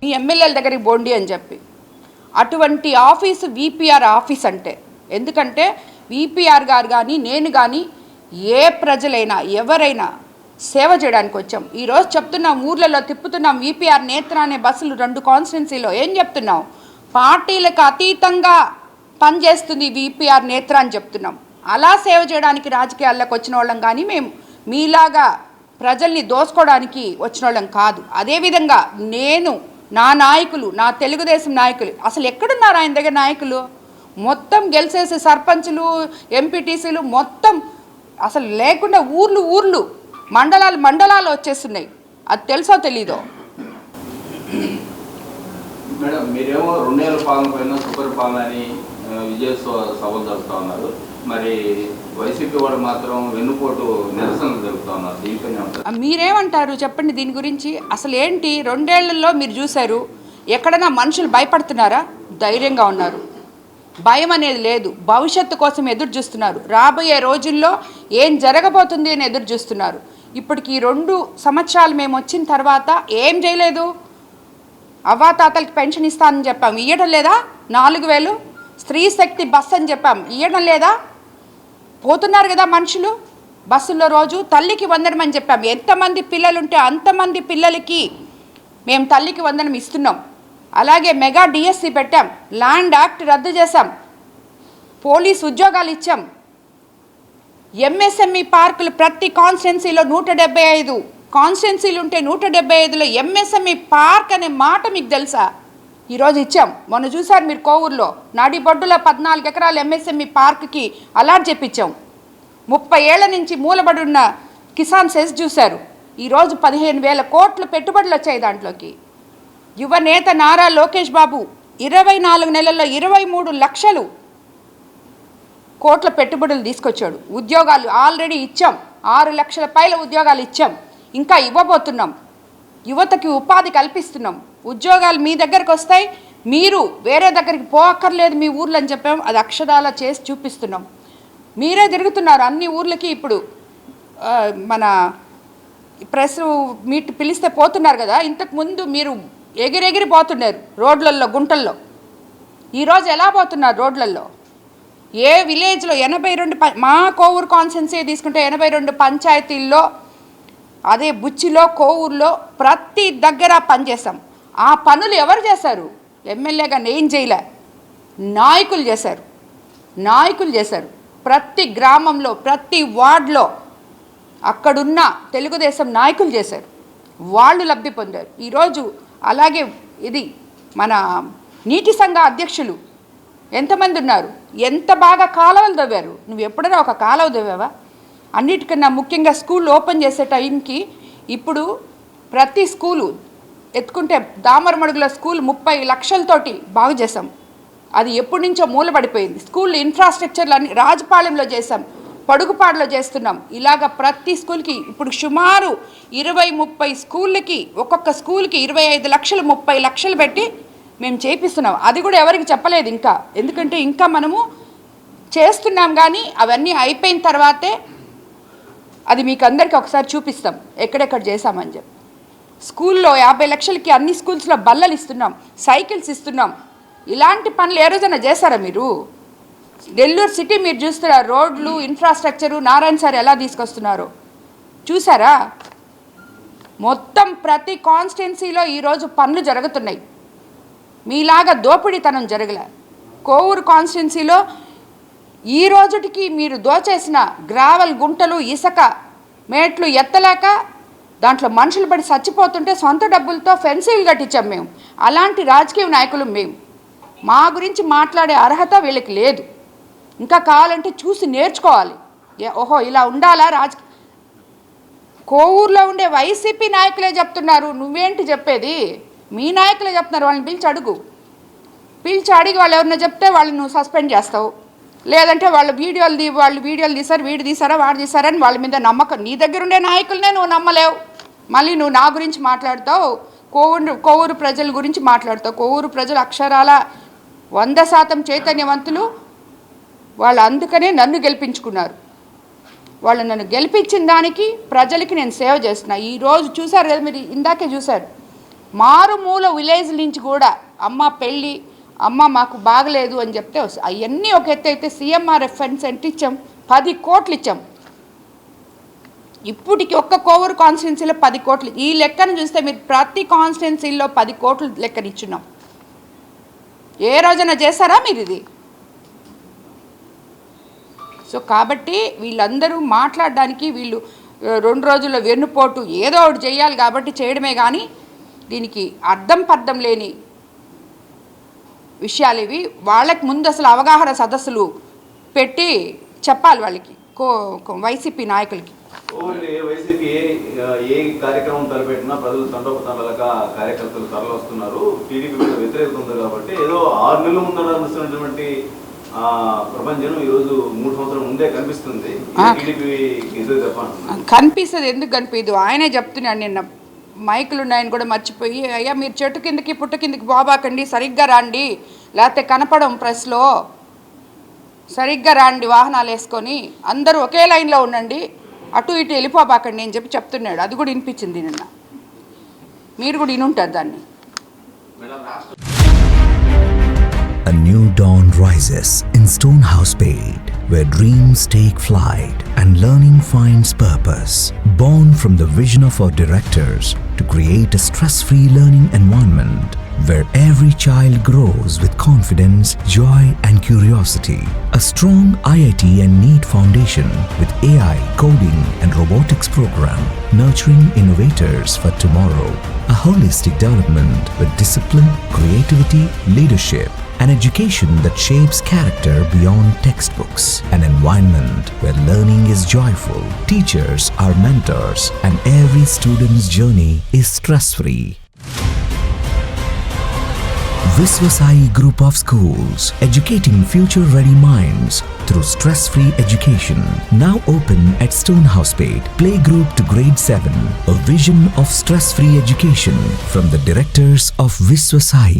మీ ఎమ్మెల్యేల దగ్గరికి బోండి అని చెప్పి. అటువంటి ఆఫీసు విపిఆర్ ఆఫీస్ అంటే. ఎందుకంటే విపిఆర్ గారు కానీ నేను కానీ ఏ ప్రజలైనా ఎవరైనా సేవ చేయడానికి వచ్చాం. ఈరోజు చెప్తున్నాం, ఊర్లలో తిప్పుతున్నాం, విపిఆర్ నేత్ర అనే బస్సులు 2 కాన్స్టిట్యున్సీలో. ఏం చెప్తున్నాం? పార్టీలకు అతీతంగా పనిచేస్తుంది విపిఆర్ నేత్ర అని చెప్తున్నాం. అలా సేవ చేయడానికి రాజకీయాల్లోకి వచ్చిన వాళ్ళం కానీ మేము మీలాగా ప్రజల్ని దోసుకోవడానికి వచ్చిన వాళ్ళం కాదు. అదేవిధంగా నేను, నా నాయకులు, నా తెలుగుదేశం నాయకులు అసలు ఎక్కడున్నారు ఆయన దగ్గర నాయకులు? మొత్తం గెలిచేసి సర్పంచులు, ఎంపీటీసీలు మొత్తం అసలు లేకుండా ఊర్లు మండలాలు వచ్చేస్తున్నాయి. అది తెలుసో తెలీదో? మేడం, మీరేమో 2 ఏళ్ల పాలన పైన సూపర్ పాలన అని విజయోత్సవ సభలు జరుపుతూ ఉన్నారు. మరి వైసీపీ వాడు మాత్రం వెన్నుపోటు నిరసనలు జరుపుతూ ఉన్నారు. దీనిపైన మీరేమంటారు చెప్పండి దీని గురించి? అసలు ఏంటి 2 ఏళ్లలో మీరు చూశారు? ఎక్కడైనా మనుషులు భయపడుతున్నారా? ధైర్యంగా ఉన్నారు. భయం అనేది లేదు. భవిష్యత్తు కోసం ఎదురు చూస్తున్నారు. రాబోయే రోజుల్లో ఏం జరగబోతుంది అని ఎదురు చూస్తున్నారు. ఇప్పటికి 2 సంవత్సరాలు మేము వచ్చిన తర్వాత ఏం చేయలేదు. అవ్వాతాతలకి పెన్షన్ ఇస్తానని చెప్పాం, ఇవ్వడం లేదా? 4000 స్త్రీ శక్తి బస్ అని చెప్పాం, ఇవ్వడం లేదా? పోతున్నారు కదా మనుషులు బస్సుల్లో రోజు. తల్లికి వందనం అని చెప్పాం, ఎంతమంది పిల్లలుంటే అంతమంది పిల్లలకి మేము తల్లికి వందనం ఇస్తున్నాం. అలాగే మెగా డిఎస్సి పెట్టాం, ల్యాండ్ యాక్ట్ రద్దు చేశాం, పోలీస్ ఉద్యోగాలు ఇచ్చాం, ఎంఎస్ఎంఈ పార్కులు ప్రతి కాన్స్టిట్యున్సీలో 175 కాన్స్టిట్యున్సీలు ఉంటే 175లో ఎంఎస్ఎంఈ పార్క్ అనే మాట మీకు తెలుసా? ఈరోజు ఇచ్చాం. మొన్న చూసారు మీరు కోవూరులో నాడిబొడ్డులో 14 ఎకరాల ఎంఎస్ఎంఈ పార్క్కి అలాట్ చెప్పించాం. 30 ఏళ్ల నుంచి మూలబడి ఉన్న కిసాన్ సెస్ చూశారు. ఈరోజు 15,000 కోట్లు పెట్టుబడులు వచ్చాయి దాంట్లోకి. యువనేత నారా లోకేష్ బాబు 24 నెలల్లో 23 లక్షలు కోట్ల పెట్టుబడులు తీసుకొచ్చాడు. ఉద్యోగాలు ఆల్రెడీ ఇచ్చాం, 6 లక్షల పైల ఉద్యోగాలు ఇచ్చాం, ఇంకా ఇవ్వబోతున్నాం. యువతకి ఉపాధి కల్పిస్తున్నాం. ఉద్యోగాలు మీ దగ్గరకు వస్తాయి, మీరు వేరే దగ్గరికి పోక్కర్లేదు మీ ఊర్లో అని చెప్పాం. అది అక్షరాల చేసి చూపిస్తున్నాం. మీరే తిరుగుతున్నారు అన్ని ఊర్లకి. ఇప్పుడు మన ప్రెస్ మీట్ పిలిస్తే పోతున్నారు కదా, ఇంతకుముందు మీరు ఎగిరెగిరి పోతున్నారు రోడ్లల్లో, గుంటల్లో. ఈరోజు ఎలా పోతున్నారు రోడ్లల్లో? ఏ విలేజ్లో 82 మా కోవూరు కాన్స్టిట్యున్సీ తీసుకుంటే 82 పంచాయతీల్లో, అదే బుచ్చిలో, కోవూరులో ప్రతి దగ్గర పనిచేస్తాం. ఆ పనులు ఎవరు చేశారు? ఎమ్మెల్యేగా నేను చేయలే, నాయకులు చేశారు. ప్రతి గ్రామంలో, ప్రతి వార్డులో అక్కడున్న తెలుగుదేశం నాయకులు చేశారు. వాళ్ళు లబ్ధి పొందారు ఈరోజు. అలాగే ఇది మన నీటి సంఘ అధ్యక్షులు ఎంతమంది ఉన్నారు? ఎంత బాగా కాలువలు తవ్వారు. నువ్వు ఎప్పుడైనా ఒక కాలువ తవ్వావా? అన్నిటికన్నా ముఖ్యంగా స్కూల్ ఓపెన్ చేసే టైంకి ఇప్పుడు ప్రతి స్కూలు ఎత్తుకుంటే దామరమడుగుల స్కూల్ 30 లక్షలతోటి బాగు చేసాం. అది ఎప్పటి నుంచో మూలబడిపోయింది. స్కూల్ ఇన్ఫ్రాస్ట్రక్చర్లు అన్ని రాజపాలెంలో చేసాం, పడుగుపాడులో చేస్తున్నాం. ఇలాగ ప్రతి స్కూల్కి ఇప్పుడు సుమారు 20-30 స్కూళ్ళకి, ఒక్కొక్క స్కూల్కి 25 లక్షలు 30 లక్షలు పెట్టి మేము చేపిస్తున్నాం. అది కూడా ఎవరికి చెప్పలేదు ఇంకా, ఎందుకంటే ఇంకా మనము చేస్తున్నాం. కానీ అవన్నీ అయిపోయిన తర్వాతే అది మీకు అందరికీ ఒకసారి చూపిస్తాం ఎక్కడెక్కడ చేసామని చెప్పి. స్కూల్లో 50 లక్షలకి అన్ని స్కూల్స్లో బల్లలు ఇస్తున్నాం, సైకిల్స్ ఇస్తున్నాం. ఇలాంటి పనులు ఏ రోజైనా చేశారా మీరు? నెల్లూరు సిటీ మీరు చూస్తారా? రోడ్లు, ఇన్ఫ్రాస్ట్రక్చరు నారాయణ సార్ ఎలా తీసుకొస్తున్నారో చూసారా? మొత్తం ప్రతి కాన్స్టిట్యున్సీలో ఈరోజు పనులు జరుగుతున్నాయి. మీలాగా దోపిడీతనం జరగలే. కోవూరు కాన్స్టిట్యున్సీలో ఈ రోజుటికి మీరు దోచేసిన గ్రావెల్ గుంటలు, ఇసుక మేట్లు ఎత్తలేక దాంట్లో మనుషులు పడి చచ్చిపోతుంటే సొంత డబ్బులతో ఫెన్సింగ్లు కట్టించాం మేము. అలాంటి రాజకీయ నాయకులు మేము. మా గురించి మాట్లాడే అర్హత వీళ్ళకి లేదు. ఇంకా కావాలంటే చూసి నేర్చుకోవాలి. ఓహో ఇలా ఉండాలా రాజకీయ. కోవూరులో ఉండే వైసీపీ నాయకులే చెప్తున్నారు, నువ్వేంటి చెప్పేది? మీ నాయకులే చెప్తున్నారు. వాళ్ళని పిలిచి అడిగి వాళ్ళు ఎవరైనా చెప్తే వాళ్ళని నువ్వు సస్పెండ్ చేస్తావు. లేదంటే వాళ్ళు వీడియోలు తీశారు, వీడు తీసారా, వాడు తీసారని వాళ్ళ మీద నమ్మకం. నీ దగ్గర ఉండే నాయకులనే నువ్వు నమ్మలేవు. మళ్ళీ నువ్వు నా గురించి మాట్లాడతావు, కోవూరు ప్రజల గురించి మాట్లాడతావు. కోవూరు ప్రజలు అక్షరాల 100% చైతన్యవంతులు. వాళ్ళు అందుకనే నన్ను గెలిపించుకున్నారు. వాళ్ళు నన్ను గెలిపించిన దానికి ప్రజలకి నేను సేవ చేస్తున్నా. ఈరోజు చూశారు కదా మీరు, ఇందాకే చూశారు మారుమూల విలేజ్ నుంచి కూడా అమ్మ పెళ్ళి, అమ్మ మాకు బాగలేదు అని చెప్తే వస్తాయి. అవన్నీ ఒక ఎత్తు అయితే CMRF ఫండ్స్ ఎంత ఇచ్చాం? 10 కోట్లు ఇచ్చాం. ఇప్పటికి ఒక్క కోవూరు కాన్స్టిట్యున్సీలో 10 కోట్లు. ఈ లెక్కను చూస్తే మీరు ప్రతి కాన్స్టిట్యున్సీలో 10 కోట్లు లెక్కన ఇచ్చున్నాం. ఏ రోజున చేస్తారా మీరు ఇది? సో కాబట్టి వీళ్ళందరూ మాట్లాడడానికి వీళ్ళు 2 రోజుల వెన్నుపోటు ఏదో ఒకటి చేయాలి కాబట్టి చేయడమే కానీ దీనికి అర్థం పర్థం లేని విషయాలు ఇవి. వాళ్ళకి ముందు అసలు అవగాహన సదస్సులు పెట్టి చెప్పాలి వాళ్ళకి, వైసీపీ నాయకులకి. వైసీపీ ఏ కార్యక్రమం తలపెట్టినా ప్రజలు తండోపతండాలుగా కార్యకర్తలు తరలిస్తున్నారు. టీడీపీ మీద వ్యతిరేకత ఉంది కాబట్టి ఏదో 6 నెలల ముందు నడుస్తున్నటువంటి ప్రపంచం ఈరోజు 3 సంవత్సరాల ముందే కనిపిస్తుంది. టీడీపీ ఎదురు చెప్పండి. కనిపిస్తుంది, ఎందుకు కనిపించదు? ఆయనే చెప్తున్నాడు నిన్న, మైకులు ఉన్నాయని కూడా మర్చిపోయి, అయ్యా మీరు చెట్టు కిందకి పుట్ట కిందకి బాబాకండి, సరిగ్గా రాండి, లేకపోతే కనపడం ప్రెస్లో, సరిగ్గా రాండి వాహనాలు వేసుకొని, అందరూ ఒకే లైన్లో ఉండండి, అటు ఇటు వెళ్ళిపోబాకండి అని చెప్తున్నాడు. అది కూడా వినిపించింది నిన్న. మీరు కూడా వినుంటారు దాన్ని. A new dawn rises in Stonehouse-Pate, where dreams take flight and learning finds purpose. Born from the vision of our directors to create a stress-free learning environment where every child grows with confidence, joy and curiosity. A strong IIT and NEET foundation with AI, coding and robotics program, nurturing innovators for tomorrow. A holistic development with discipline, creativity, leadership, an education that shapes character beyond textbooks, an environment where learning is joyful, teachers are mentors, and every student's journey is stress-free. Viswasai Group of Schools, educating future-ready minds through stress-free education. Now open at Stonehouse-Pate, playgroup to grade 7. A vision of stress-free education from the directors of Viswasai.